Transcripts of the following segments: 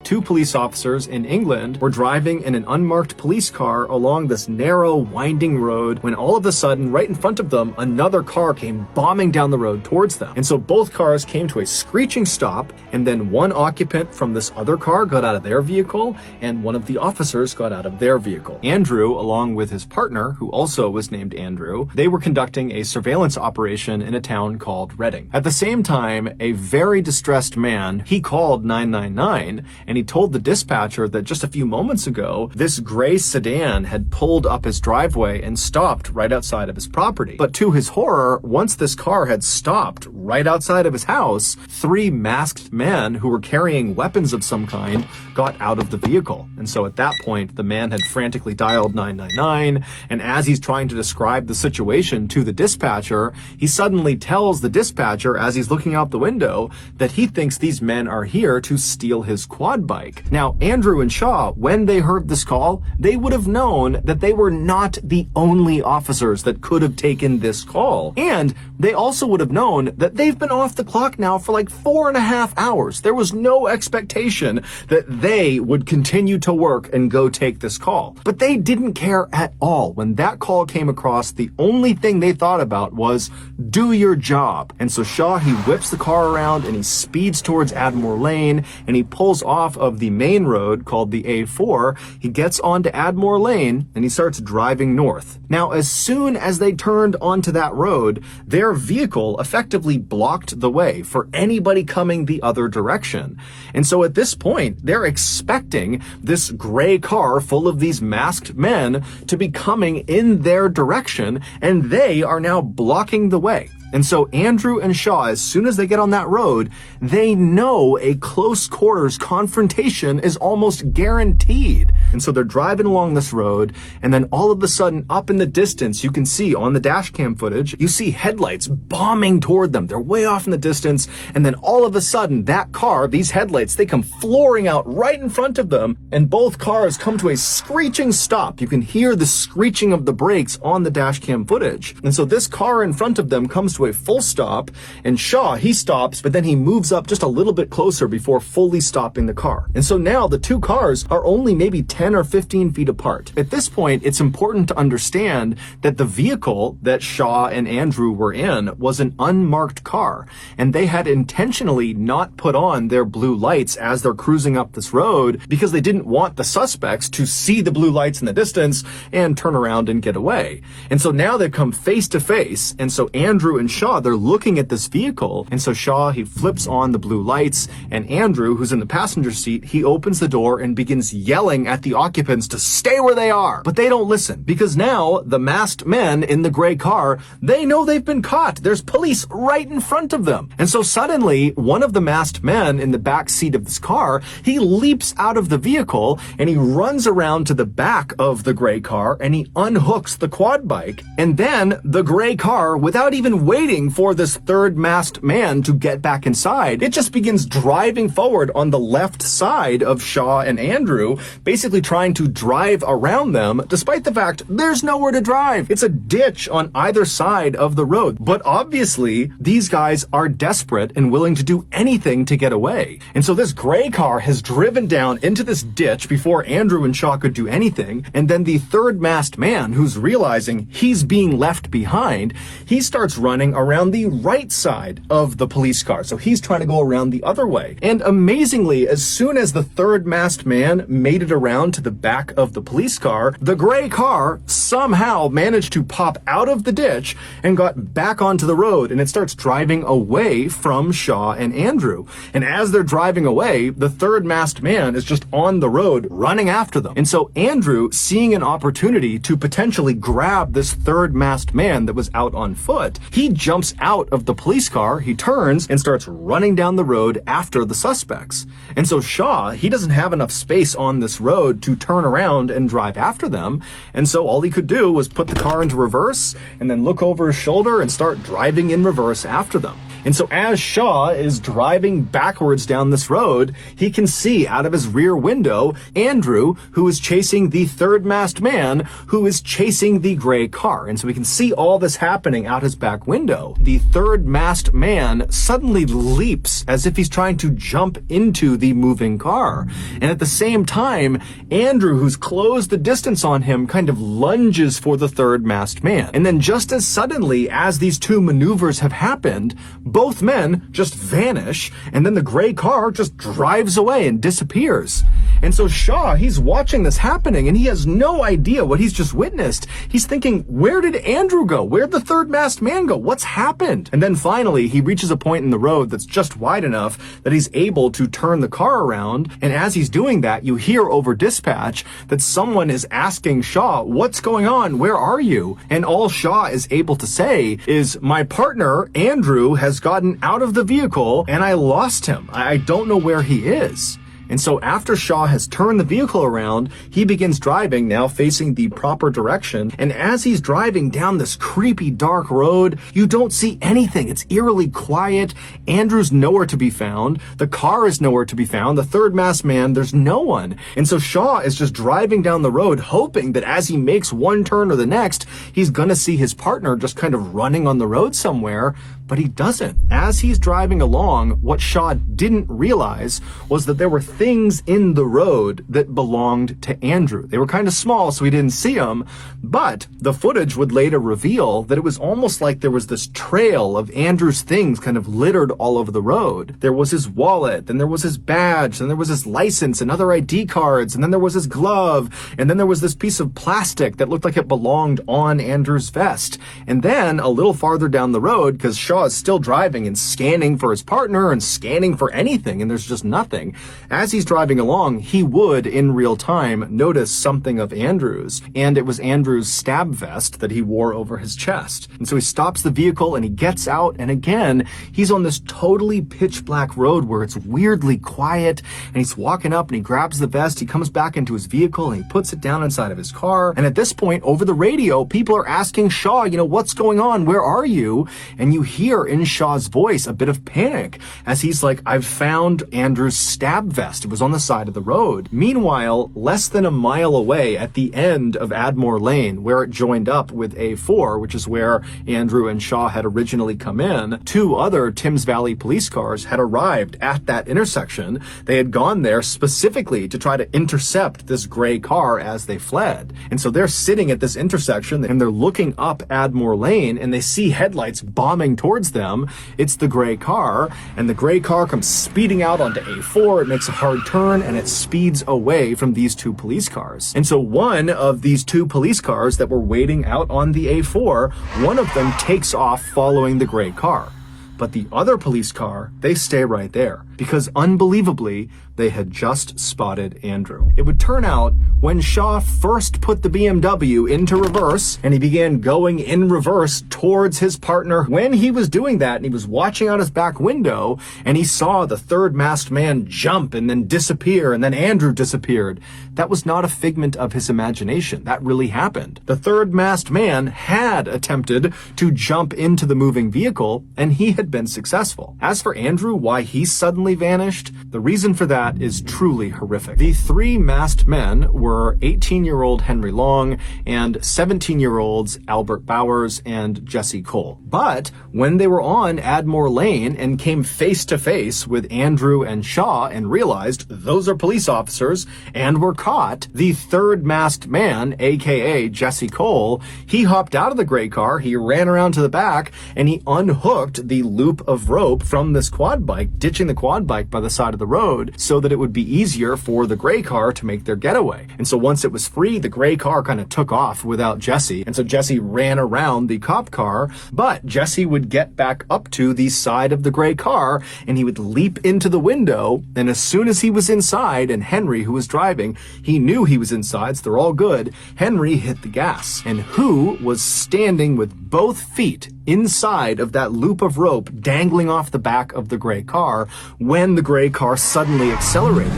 two police officers in England were driving in an unmarked police car along this narrow, winding road when all of a sudden, right in front of them, another car came bombing down the road towards them. And so both cars came to a screeching stop, and then one occupant from this other car got out of their vehicle, and one of the officers got out of their vehicle. Andrew, along with his partner, who also was named Andrew, they were conducting a surveillance operation in a town called Reading. At the same time, a very distressed man, he called 999, and he told the dispatcher that just a few moments ago, this gray sedan had pulled up his driveway and stopped right outside of his property. But to his horror, once this car had stopped right outside of his house, three masked men who were carrying weapons of some kind got out of the vehicle. And so at that point, the man had frantically dialed 999, and as he's trying to describe the situation to the dispatcher, he suddenly tells the dispatcher as he's looking out the window that he thinks these men are here to steal his quad bike. Now, Andrew and Shaw, when they heard this call, they would have known that they were not the only officers that could have taken this call. And they also would have known that they've been off the clock now for like 4.5 hours. There was no expectation that they would continue to work and go take this call. But they didn't care at all. When that call came across, the only thing they thought about was, do your job. And so Shaw, he whips the car around and he speeds towards Admore Lane, and he pulls off of the main road called the A4. He gets onto Admore Lane and he starts driving north. Now, as soon as they turned onto that road, their vehicle effectively blocked the way for anybody coming the other direction. And so at this point, they're expecting this gray car full of these masked men to be coming in their direction, and they are now blocking the way. And so Andrew and Shaw, as soon as they get on that road, they know a close quarters confrontation is almost guaranteed. And so they're driving along this road, and then all of a sudden, up in the distance, you can see on the dash cam footage, you see headlights bombing toward them. They're way off in the distance, and then all of a sudden, that car, these headlights, they come flooring out right in front of them, and both cars come to a screeching stop. You can hear the screeching of the brakes on the dash cam footage. And so this car in front of them comes to a full stop, and Shaw, he stops, but then he moves up just a little bit closer before fully stopping the car. And so now the two cars are only maybe 10 or 15 feet apart. At this point, it's important to understand that the vehicle that Shaw and Andrew were in was an unmarked car, and they had intentionally not put on their blue lights as they're cruising up this road because they didn't want the suspects to see the blue lights in the distance and turn around and get away. And so now they come face to face, and so Andrew and Shaw, they're looking at this vehicle, and so Shaw, he flips on the blue lights, and Andrew, who's in the passenger seat, he opens the door and begins yelling at the occupants to stay where they are. But they don't listen, because now the masked men in the gray car, they know they've been caught. There's police right in front of them. And so suddenly, one of the masked men in the back seat of this car, he leaps out of the vehicle, and he runs around to the back of the gray car, and he unhooks the quad bike. And then the gray car, without even waiting for this third masked man to get back inside, it just begins driving forward on the left side of Shaw and Andrew, basically trying to drive around them, despite the fact there's nowhere to drive. It's a ditch on either side of the road. But obviously, these guys are desperate and willing to do anything to get away. And so this gray car has driven down into this ditch before Andrew and Shaw could do anything. And then the third masked man, who's realizing he's being left behind, he starts running around the right side of the police car. So he's trying to go around the other way. And amazingly, as soon as the third masked man made it around to the back of the police car, the gray car somehow managed to pop out of the ditch and got back onto the road, and it starts driving away from Shaw and Andrew. And as they're driving away, the third masked man is just on the road running after them. And so Andrew, seeing an opportunity to potentially grab this third masked man that was out on foot, he jumps out of the police car, he turns and starts running down the road after the suspects. And so Shaw, he doesn't have enough space on this road to turn around and drive after them, and so all he could do was put the car into reverse and then look over his shoulder and start driving in reverse after them. And so as Shaw is driving backwards down this road, he can see out of his rear window Andrew, who is chasing the third masked man, who is chasing the gray car. And so we can see all this happening out his back window. The third masked man suddenly leaps as if he's trying to jump into the moving car. And at the same time, Andrew, who's closed the distance on him, kind of lunges for the third masked man. And then just as suddenly as these two maneuvers have happened, both men just vanish, and then the gray car just drives away and disappears. And so Shaw, he's watching this happening, and he has no idea what he's just witnessed. He's thinking, where did Andrew go? Where'd the third masked man go? What's happened? And then finally, he reaches a point in the road that's just wide enough that he's able to turn the car around. And as he's doing that, you hear over dispatch that someone is asking Shaw, what's going on? Where are you? And all Shaw is able to say is, my partner, Andrew, has gotten out of the vehicle and I lost him. I don't know where he is. And so after Shaw has turned the vehicle around, he begins driving, now facing the proper direction. And as he's driving down this creepy dark road, you don't see anything. It's eerily quiet. Andrew's nowhere to be found. The car is nowhere to be found. The third masked man, there's no one. And so Shaw is just driving down the road, hoping that as he makes one turn or the next, he's gonna see his partner just kind of running on the road somewhere. But he doesn't. As he's driving along, what Shaw didn't realize was that there were things in the road that belonged to Andrew. They were kind of small, so he didn't see them, but the footage would later reveal that it was almost like there was this trail of Andrew's things kind of littered all over the road. There was his wallet, then there was his badge, then there was his license and other ID cards, and then there was his glove, and then there was this piece of plastic that looked like it belonged on Andrew's vest. And then a little farther down the road, because Shaw is still driving and scanning for his partner and scanning for anything, and there's just nothing. As he's driving along, he would, in real time, notice something of Andrew's, and it was Andrew's stab vest that he wore over his chest. And so he stops the vehicle and he gets out, and again, he's on this totally pitch black road where it's weirdly quiet, and he's walking up and he grabs the vest, he comes back into his vehicle and he puts it down inside of his car. And at this point, over the radio, people are asking Shaw, what's going on? Where are you? And you hear in Shaw's voice a bit of panic as he's like, I've found Andrew's stab vest. It was on the side of the road. Meanwhile, less than a mile away at the end of Admore Lane, where it joined up with A4, which is where Andrew and Shaw had originally come in, two other Thames Valley police cars had arrived at that intersection. They had gone there specifically to try to intercept this gray car as they fled. And so they're sitting at this intersection and they're looking up Admore Lane and they see headlights bombing towards them. It's the gray car, and the gray car comes speeding out onto A4. It makes a hard turn and it speeds away from these two police cars. And so one of these two police cars that were waiting out on the A4, one of them takes off following the gray car. But the other police car, they stay right there because unbelievably, they had just spotted Andrew. It would turn out when Shaw first put the BMW into reverse and he began going in reverse towards his partner, when he was doing that and he was watching out his back window and he saw the third masked man jump and then disappear and then Andrew disappeared, that was not a figment of his imagination. That really happened. The third masked man had attempted to jump into the moving vehicle and he had been successful. As for Andrew, why he suddenly vanished, the reason for that is truly horrific. The three masked men were 18-year-old Henry Long and 17-year-olds Albert Bowers and Jesse Cole. But when they were on Admore Lane and came face to face with Andrew and Shaw and realized those are police officers and were caught, the third masked man, aka Jesse Cole, he hopped out of the gray car, he ran around to the back, and he unhooked the loop of rope from this quad bike, ditching the quad bike by the side of the road so that it would be easier for the gray car to make their getaway. And so once it was free, the gray car kind of took off without Jesse. And so Jesse ran around the cop car, but Jesse would get back up to the side of the gray car and he would leap into the window. And as soon as he was inside, and Henry, who was driving, he knew he was inside, so they're all good, Henry hit the gas. And who was standing with both feet inside of that loop of rope dangling off the back of the gray car when the gray car suddenly accelerated?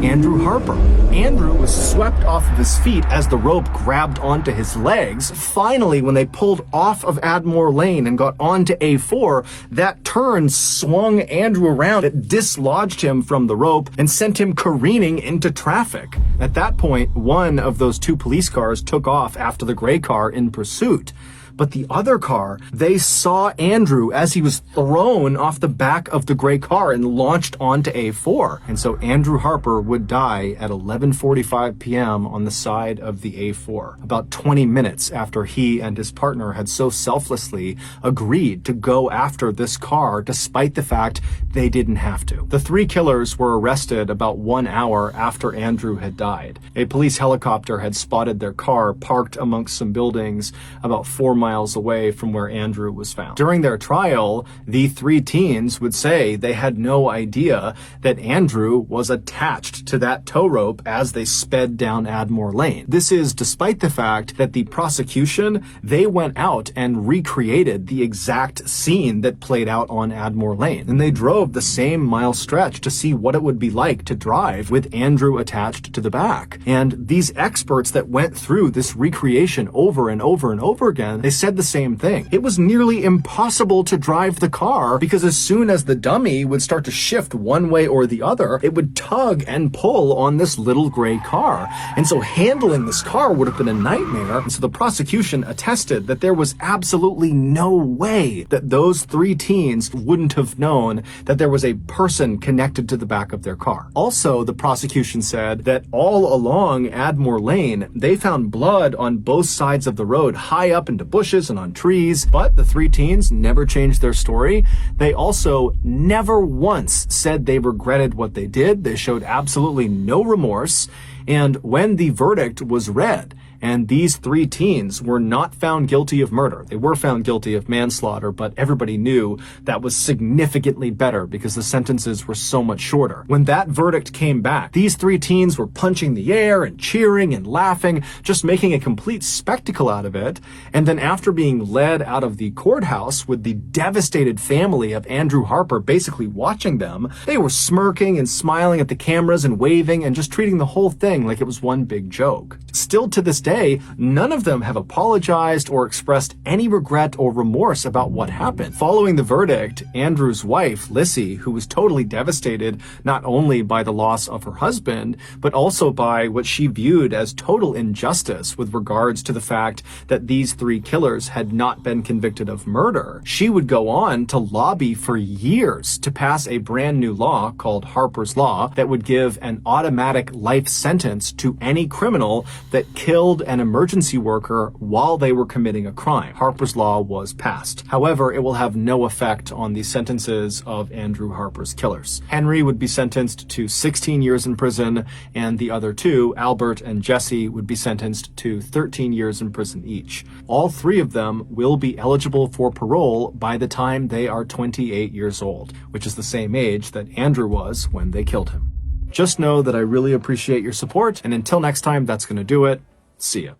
Andrew Harper. Andrew was swept off of his feet as the rope grabbed onto his legs. Finally, when they pulled off of Admore Lane and got onto A4, that turn swung Andrew around. It dislodged him from the rope and sent him careening into traffic. At that point, one of those two police cars took off after the gray car in pursuit. But the other car, they saw Andrew as he was thrown off the back of the gray car and launched onto A4. And so Andrew Harper would die at 11:45 p.m. on the side of the A4, about 20 minutes after he and his partner had so selflessly agreed to go after this car despite the fact they didn't have to. The three killers were arrested about 1 hour after Andrew had died. A police helicopter had spotted their car parked amongst some buildings about 4 miles away from where Andrew was found. During their trial, the three teens would say they had no idea that Andrew was attached to that tow rope as they sped down Admore Lane. This is despite the fact that the prosecution, they went out and recreated the exact scene that played out on Admore Lane. And they drove the same mile stretch to see what it would be like to drive with Andrew attached to the back. And these experts that went through this recreation over and over and over again, they said the same thing. It was nearly impossible to drive the car because as soon as the dummy would start to shift one way or the other, it would tug and pull on this little gray car. And so handling this car would have been a nightmare. And so the prosecution attested that there was absolutely no way that those three teens wouldn't have known that there was a person connected to the back of their car. Also, the prosecution said that all along Admore Lane, they found blood on both sides of the road, high up into bushes and on trees, but the three teens never changed their story. They also never once said they regretted what they did. They showed absolutely no remorse. And when the verdict was read, and these three teens were not found guilty of murder. They were found guilty of manslaughter, but everybody knew that was significantly better because the sentences were so much shorter. When that verdict came back, these three teens were punching the air and cheering and laughing, just making a complete spectacle out of it. And then after being led out of the courthouse with the devastated family of Andrew Harper basically watching them, they were smirking and smiling at the cameras and waving and just treating the whole thing like it was one big joke. Still to this day, none of them have apologized or expressed any regret or remorse about what happened. Following the verdict, Andrew's wife, Lissy, who was totally devastated not only by the loss of her husband, but also by what she viewed as total injustice with regards to the fact that these three killers had not been convicted of murder, she would go on to lobby for years to pass a brand new law called Harper's Law that would give an automatic life sentence to any criminal that killed an emergency worker while they were committing a crime. Harper's Law was passed. However, it will have no effect on the sentences of Andrew Harper's killers. Henry would be sentenced to 16 years in prison, and the other two, Albert and Jesse, would be sentenced to 13 years in prison each. All three of them will be eligible for parole by the time they are 28 years old, which is the same age that Andrew was when they killed him. Just know that I really appreciate your support, and until next time, that's going to do it. See ya.